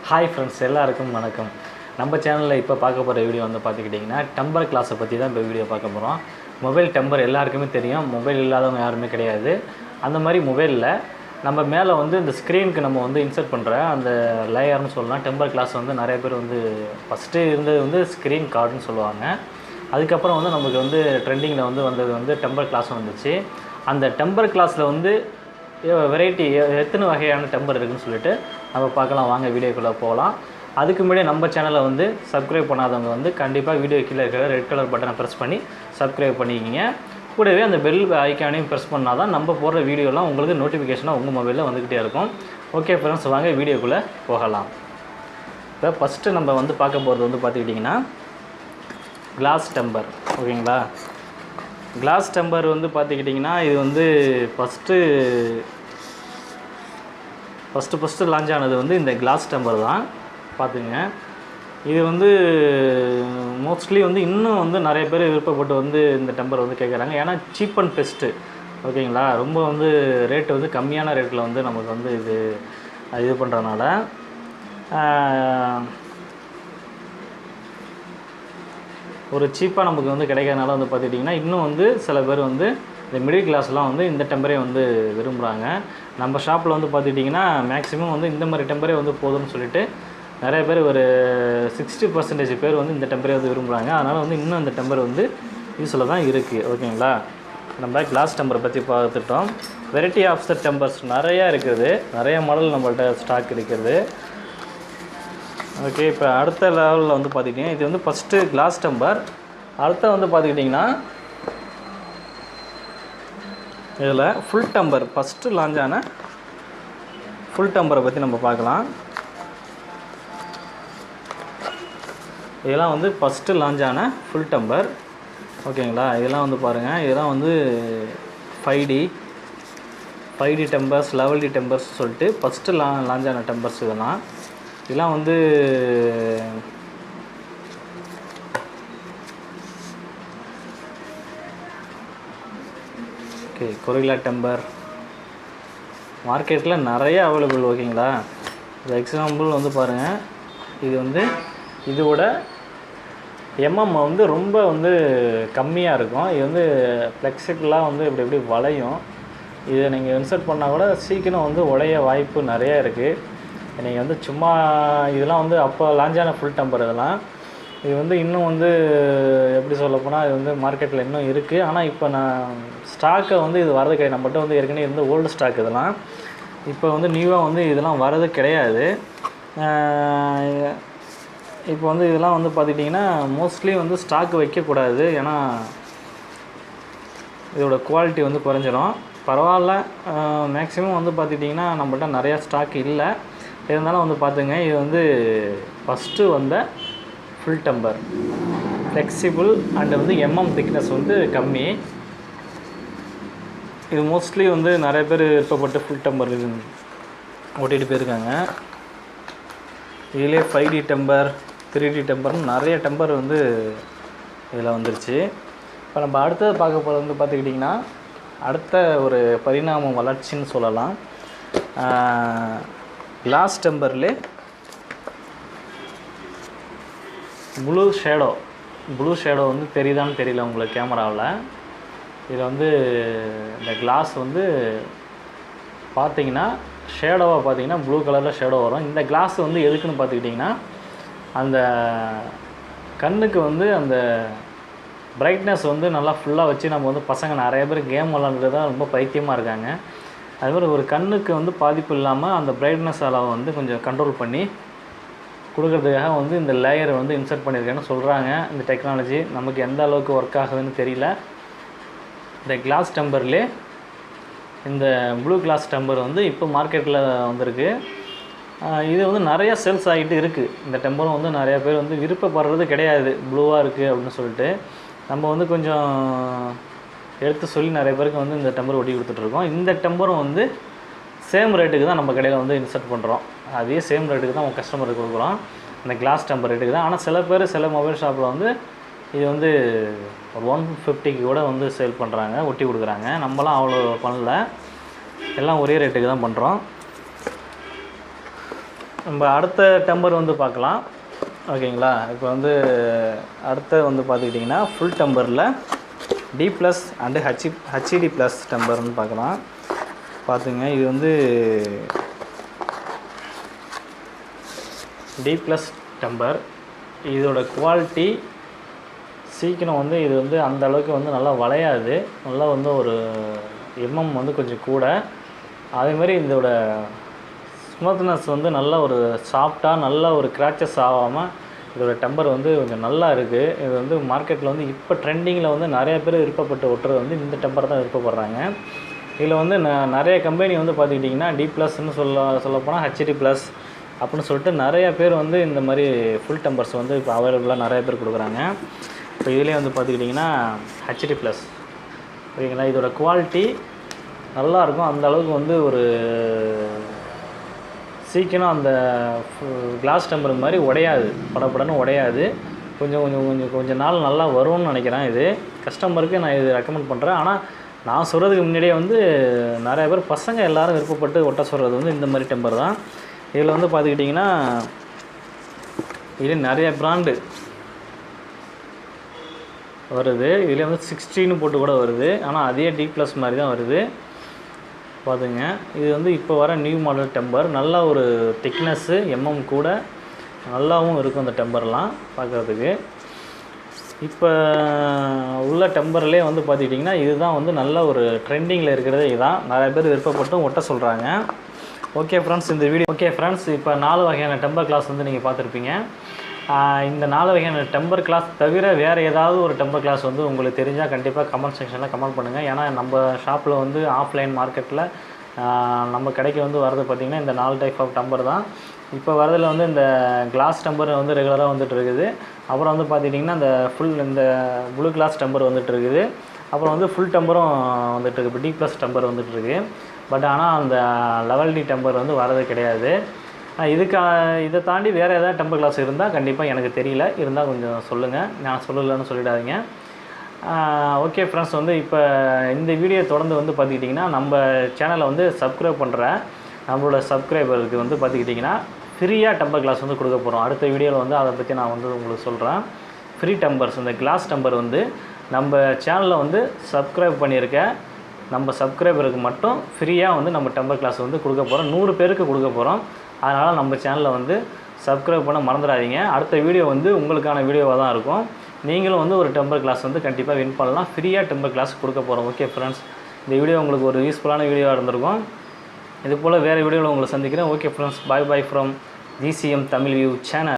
Hi friends, எல்லாருக்கும் வணக்கம். நம்ம சேனலில் இப்போ பார்க்க போகிற வீடியோ வந்து பார்த்துக்கிட்டிங்கன்னா டெம்பர் கிளாஸை பற்றி தான் இப்போ வீடியோ பார்க்க போகிறோம். மொபைல் டெம்பர் எல்லாருக்குமே தெரியும், மொபைல் இல்லாதவங்க யாருமே கிடையாது. அந்த மாதிரி மொபைலில் நம்ம மேலே வந்து இந்த ஸ்க்ரீனுக்கு நம்ம வந்து இன்சர்ட் பண்ணுற அந்த லேயர்னு சொல்லலாம். டெம்பர் கிளாஸ் வந்து நிறைய பேர் வந்து ஃபஸ்ட்டு இருந்தது வந்து ஸ்க்ரீன் கார்டுன்னு சொல்லுவாங்க. அதுக்கப்புறம் வந்து நமக்கு வந்து ட்ரெண்டிங்கில் வந்து வந்தது வந்து டெம்பர் கிளாஸும் வந்துச்சு. அந்த டெம்பர் கிளாஸில் வந்து வெரைட்டி எத்தனை வகையான டெம்பர் இருக்குதுன்னு சொல்லிட்டு நம்ம பார்க்கலாம். வாங்க வீடியோக்குள்ளே போகலாம். அதுக்கு முன்னாடி நம்ம சேனலை வந்து சப்ஸ்கிரைப் பண்ணாதவங்க வந்து கண்டிப்பாக வீடியோ கீழே இருக்கிற ரெட் கலர் பட்டனை ப்ரெஸ் பண்ணி சப்ஸ்கிரைப் பண்ணிக்கிங்க. கூடவே அந்த பெல் ஐக்கானையும் ப்ரெஸ் பண்ணால் தான் நம்ம போடுற வீடியோலாம் உங்களுக்கு நோட்டிஃபிகேஷனாக உங்கள் மொபைலில் வந்துக்கிட்டே இருக்கும். ஓகே ஃப்ரெண்ட்ஸ், வாங்க வீடியோக்குள்ளே போகலாம். இப்போ ஃபஸ்ட்டு நம்ம வந்து பார்க்க போகிறது வந்து பார்த்துக்கிட்டிங்கன்னா கிளாஸ் டெம்பர். ஓகேங்களா, கிளாஸ் டெம்பர் வந்து பார்த்துக்கிட்டிங்கன்னா இது வந்து ஃபஸ்ட்டு லான்ச் ஆனது வந்து இந்த கிளாஸ் டெம்பர் தான். பார்த்துங்க, இது வந்து மோஸ்ட்லி வந்து இன்னும் வந்து நிறைய பேர் விருப்பப்பட்டு வந்து இந்த டெம்பர் வந்து கேட்குறாங்க. ஏன்னா சீப் அண்ட் பெஸ்ட்டு. ஓகேங்களா, ரொம்ப வந்து ரேட்டு வந்து கம்மியான ரேட்டில் வந்து நமக்கு வந்து இது பண்ணுறதுனால ஒரு சீப்பாக நமக்கு வந்து கிடைக்கிறதுனால வந்து பார்த்துக்கிட்டிங்கன்னா இன்னும் வந்து சில பேர் வந்து இந்த மிடில் கிளாஸ்லாம் வந்து இந்த டெம்பரே வந்து விரும்புகிறாங்க. நம்ம ஷாப்பில் வந்து பார்த்துக்கிட்டிங்கன்னா மேக்ஸிமம் வந்து இந்த மாதிரி டெம்பரே வந்து போதும்னு சொல்லிட்டு நிறைய பேர் ஒரு 60% பேர் வந்து இந்த டெம்பரே வந்து விரும்புகிறாங்க. அதனால் வந்து இன்னும் இந்த டெம்பர் வந்து யூஸில் தான் இருக்குது. ஓகேங்களா, நம்ம கிளாஸ் டெம்பரை பற்றி பார்த்துட்டோம். வெரைட்டி ஆஃப் த டெம்பர்ஸ் நிறையா இருக்குது, நிறைய மாடல் நம்மள்ட்ட ஸ்டாக் இருக்குது. ஓகே, இப்போ அடுத்த லெவலில் வந்து பார்த்துக்கிட்டிங்கன்னா இது வந்து ஃபஸ்ட்டு கிளாஸ் டெம்பர். அடுத்த வந்து பார்த்துக்கிட்டிங்கன்னா இதில் ஃபுல் டெம்பர், ஃபஸ்ட்டு லான்ச் ஆன ஃபுல் டெம்பரை பற்றி நம்ம பார்க்கலாம். இதெல்லாம் வந்து ஃபஸ்ட்டு லான்ச் ஆன ஃபுல் டெம்பர். ஓகேங்களா, இதெல்லாம் வந்து பாருங்கள், இதெல்லாம் வந்து 5D tempers, level D tempers சொல்லிட்டு ஃபஸ்ட்டு லான்ச் ஆன டெம்பர்ஸ் இதெல்லாம் வந்து ஓகே. கொரில்லா டெம்பர் மார்க்கெட்டில் நிறைய அவைலபிள். ஓகேங்களா, எக்ஸாம்பிள் வந்து பாருங்கள், இது வந்து இதோட வந்து ரொம்ப வந்து கம்மியாக இருக்கும். இது வந்து ஃப்ளெக்சிபிளாக வந்து இப்படி வளையும். இதை நீங்கள் இன்சர்ட் பண்ணால் கூட சீக்கிரம் வந்து உடைய வாய்ப்பு நிறையா இருக்குது. நீங்கள் வந்து சும்மா இதெல்லாம் வந்து அப்போ லான்ச்சான ஃபுல் டெம்பர். இது வந்து இன்னும் வந்து எப்படி சொல்லப்போனால் இது வந்து மார்க்கெட்டில் இன்னும் இருக்குது. ஆனால் இப்போ நான் ஸ்டாக்கை வந்து இது வரது கிடையாது. நம்மகிட்ட வந்து ஏற்கனவே இருந்த ஓல்டு ஸ்டாக் இதெல்லாம். இப்போ வந்து நியூவாக வந்து இதெல்லாம் வரது கிடையாது. இப்போ வந்து இதெல்லாம் வந்து பார்த்துக்கிட்டிங்கன்னா மோஸ்ட்லி வந்து ஸ்டாக் வைக்கக்கூடாது. ஏன்னா இதோட குவாலிட்டி வந்து குறைஞ்சிரும். பரவாயில்ல, மேக்ஸிமம் வந்து பார்த்துக்கிட்டிங்கன்னா நம்மள்ட்ட நிறையா ஸ்டாக் இல்லை. இருந்தாலும் வந்து பார்த்துங்க, இது வந்து ஃபஸ்ட்டு வந்த ஃபுல் டெம்பர். ஃப்ளெக்சிபிள் அண்டு வந்து திக்னஸ் வந்து கம்மி. இது மோஸ்ட்லி வந்து நிறைய பேர் விருப்பப்பட்டு ஃபுல் டெம்பர் ஓட்டிகிட்டு போயிருக்காங்க. இதிலே 5D டெம்பர், 3D டெம்பர்னு நிறைய டெம்பர் வந்து இதில் வந்துருச்சு. இப்போ நம்ம அடுத்தது பார்க்க போகிறது வந்து பார்த்துக்கிட்டிங்கன்னா அடுத்த ஒரு பரிணாம வளர்ச்சின்னு சொல்லலாம். கிளாஸ் டெம்பர்லே ப்ளூ ஷேடோ வந்து தெரியுதான்னு தெரியல உங்களுக்கு கேமராவில். இதில் வந்து இந்த கிளாஸ் வந்து பார்த்தீங்கன்னா ஷேடோவாக பார்த்தீங்கன்னா ப்ளூ கலரில் ஷேடோ வரும். இந்த கிளாஸ் வந்து எதுக்குன்னு பார்த்துக்கிட்டிங்கன்னா அந்த கண்ணுக்கு வந்து அந்த பிரைட்னஸ் வந்து நல்லா ஃபுல்லாக வச்சு நம்ம வந்து பசங்க நிறைய பேர் கேம் விளாண்டுறது தான் ரொம்ப பைத்தியமாக இருக்காங்க. அதுமாதிரி ஒரு கண்ணுக்கு வந்து பாதிப்பு இல்லாமல் அந்த பிரைட்னஸ் அளவை வந்து கொஞ்சம் கண்ட்ரோல் பண்ணி கொடுக்கறதுக்காக வந்து இந்த லேயரை வந்து இன்சர்ட் பண்ணியிருக்கேன்னு சொல்கிறாங்க. இந்த டெக்னாலஜி நமக்கு எந்த அளவுக்கு ஒர்க் ஆகுதுன்னு தெரியல. இந்த கிளாஸ் டெம்பர்லே இந்த ப்ளூ கிளாஸ் டெம்பர் வந்து இப்போ மார்க்கெட்டில் வந்திருக்கு. இது வந்து நிறையா சேல்ஸ் ஆகிட்டு இருக்குது. இந்த டெம்பரும் வந்து நிறையா பேர் வந்து விருப்பப்படுறது கிடையாது, ப்ளூவாக இருக்குது அப்படின்னு சொல்லிட்டு. நம்ம வந்து கொஞ்சம் எடுத்து சொல்லி நிறைய பேருக்கு வந்து இந்த டெம்பர் ஒட்டி கொடுத்துட்ருக்கோம். இந்த டெம்பரும் வந்து சேம் ரேட்டுக்கு தான் நம்ம கடையில் வந்து இன்சர்ட் பண்ணுறோம். அதே சேம் ரேட்டுக்கு தான் நம்ம கஸ்டமருக்கு கொடுக்குறோம், இந்த கிளாஸ் டெம்பர் ரேட்டுக்கு தான். ஆனால் சில பேர் சில மொபைல் ஷாப்பில் வந்து இது வந்து ஒரு 150க்கு கூட வந்து சேல் பண்ணுறாங்க, ஒட்டி கொடுக்குறாங்க. நம்மலாம் அவ்வளோ பண்ணல, எல்லாம் ஒரே ரேட்டுக்கு தான் பண்ணுறோம். நம்ம அடுத்த டெம்பர் வந்து பார்க்கலாம். ஓகேங்களா? இப்போ வந்து அடுத்த வந்து பார்த்துக்கிட்டிங்கன்னா ஃபுல் டெம்பரில் D+ அண்டு HED+ டெம்பர்னு பார்க்கலாம். பார்த்துங்க, இது வந்து D+ டெம்பர். இதோட குவாலிட்டி சீக்கிரம் வந்து இது வந்து அந்த அளவுக்கு வந்து நல்லா வளையாது. நல்லா வந்து ஒரு வந்து கொஞ்சம் கூட. அதேமாதிரி இதோட ஸ்மூத்னஸ் வந்து நல்ல ஒரு சாஃப்டாக, நல்ல ஒரு கிராச்சஸ் ஆகாமல் இதோட டெம்பர் வந்து கொஞ்சம் நல்லா இருக்குது. இது வந்து மார்க்கெட்டில் வந்து இப்போ ட்ரெண்டிங்கில் வந்து நிறைய பேர் விருப்பப்பட்டு ஒட்டுறது வந்து இந்த டெம்பர் தான் விருப்பப்படுறாங்க. இதில் வந்து நிறைய கம்பெனி வந்து பார்த்துக்கிட்டிங்கன்னா D+ன்னு சொல்லப்போனால் HED+ அப்படின்னு சொல்லிட்டு நிறைய பேர் வந்து இந்த மாதிரி ஃபுல் டெம்பர்ஸ் வந்து இப்போ அவைலபிளாக நிறைய பேர் கொடுக்குறாங்க. இப்போ இதிலே வந்து பார்த்துக்கிட்டிங்கன்னா HED+. ஓகேங்களா? இதோட குவாலிட்டி நல்லாயிருக்கும். அந்த அளவுக்கு வந்து ஒரு சீக்கிரம் அந்த கிளாஸ் டெம்பர் மாதிரி உடையாது, படப்படன்னு உடையாது. கொஞ்சம் நாள் நல்லா வரும்னு நினைக்கிறேன். இது கஸ்டமருக்கு நான் இது ரெக்கமெண்ட் பண்ணுறேன். ஆனால் நான் சொல்கிறதுக்கு முன்னாடியே வந்து நிறைய பேர் பசங்க எல்லோரும் விருப்பப்பட்டு ஒட்ட சொல்கிறது வந்து இந்த மாதிரி டெம்பர் தான். இதில் வந்து பார்த்துக்கிட்டிங்கன்னா இது நிறைய பிராண்டு வருது. இதில் வந்து 16 போட்டு கூட வருது. ஆனால் அதே D+ மாதிரி தான் வருது. பார்த்துங்க, இது வந்து இப்போ வர நியூ மாடல் டெம்பர். நல்ல ஒரு திக்னஸ்ஸு கூட நல்லாவும் இருக்கும் அந்த டெம்பர்லாம் பார்க்குறதுக்கு. இப்போ உள்ள டெம்பர்லேயே வந்து பார்த்துக்கிட்டிங்கன்னா இதுதான் வந்து நல்ல ஒரு ட்ரெண்டிங்கில் இருக்கிறதே. இதுதான் நிறைய பேர் விருப்பப்பட்டும் ஒட்ட சொல்கிறாங்க. ஓகே ஃப்ரெண்ட்ஸ், இந்த வீடியோ இப்போ 4 வகையான டெம்பர் கிளாஸ் வந்து நீங்கள் பார்த்துருப்பீங்க. இந்த 4 வகையான டெம்பர் கிளாஸ் தவிர வேறு ஏதாவது ஒரு டெம்பர் கிளாஸ் வந்து உங்களுக்கு தெரிஞ்சால் கண்டிப்பாக கமெண்ட் செக்ஷனில் கமெண்ட் பண்ணுங்கள். ஏன்னா நம்ம ஷாப்பில் வந்து ஆஃப்லைன் மார்க்கெட்டில் நம்ம கடைக்கு வந்து வரது பார்த்திங்கன்னா இந்த 4 டைப் ஆஃப் டெம்பர் தான். இப்போ வரதில் வந்து இந்த கிளாஸ் டெம்பர் வந்து ரெகுலராக வந்துட்டு இருக்குது. அப்புறம் வந்து பார்த்துக்கிட்டிங்கன்னா இந்த ப்ளூ கிளாஸ் டெம்பர் வந்துட்டு இருக்குது. அப்புறம் வந்து ஃபுல் டெம்பரும் வந்துட்டு இருக்குது. இப்போ D+ டெம்பர் வந்துட்டுருக்கு. பட் ஆனால் அந்த லெவல் D டெம்பர் வந்து வரது கிடையாது. இதை தாண்டி வேறு ஏதாவது டெம்பர் கிளாஸ் இருந்தால் கண்டிப்பாக எனக்கு தெரியல, இருந்தால் கொஞ்சம் சொல்லுங்கள். நான் சொல்லலைன்னு சொல்லிடாதீங்க. ஓகே ஃப்ரெண்ட்ஸ், வந்து இப்போ இந்த வீடியோ தொடர்ந்து வந்து பார்த்துக்கிட்டிங்கன்னா நம்ம சேனலை வந்து சப்ஸ்கிரைப் பண்ணுற நம்மளோட சப்ஸ்கிரைபருக்கு வந்து பார்த்துக்கிட்டிங்கன்னா ஃப்ரீயாக டெம்பர் கிளாஸ் வந்து கொடுக்க போகிறோம். அடுத்த வீடியோவில் வந்து அதை பற்றி நான் வந்து உங்களுக்கு சொல்கிறேன். ஃப்ரீ டெம்பர்ஸ், இந்த கிளாஸ் டெம்பர் வந்து நம்ம சேனலில் வந்து சப்ஸ்கிரைப் பண்ணியிருக்க நம்ம சப்ஸ்கிரைபருக்கு மட்டும் ஃப்ரீயாக வந்து நம்ம டெம்பர் கிளாஸ் வந்து கொடுக்க போகிறோம். 100 பேருக்கு கொடுக்க போகிறோம். அதனால் நம்ம சேனலில் வந்து சப்ஸ்கிரைப் பண்ண மறந்துடாதீங்க. அடுத்த வீடியோ வந்து உங்களுக்கான வீடியோவாக தான் இருக்கும். நீங்களும் வந்து ஒரு டெம்பர் கிளாஸ் வந்து கண்டிப்பாக வின் பண்ணலாம். ஃப்ரீயாக டெம்பர் கிளாஸ் கொடுக்க போகிறோம். ஓகே ஃப்ரெண்ட்ஸ், இந்த வீடியோ உங்களுக்கு ஒரு யூஸ்ஃபுல்லான வீடியோவாக இருந்திருக்கும். இது போல் வேறு வீடியோவில் உங்களை சந்திக்கிறேன். Okay friends, bye from G.C.M Tamil view channel.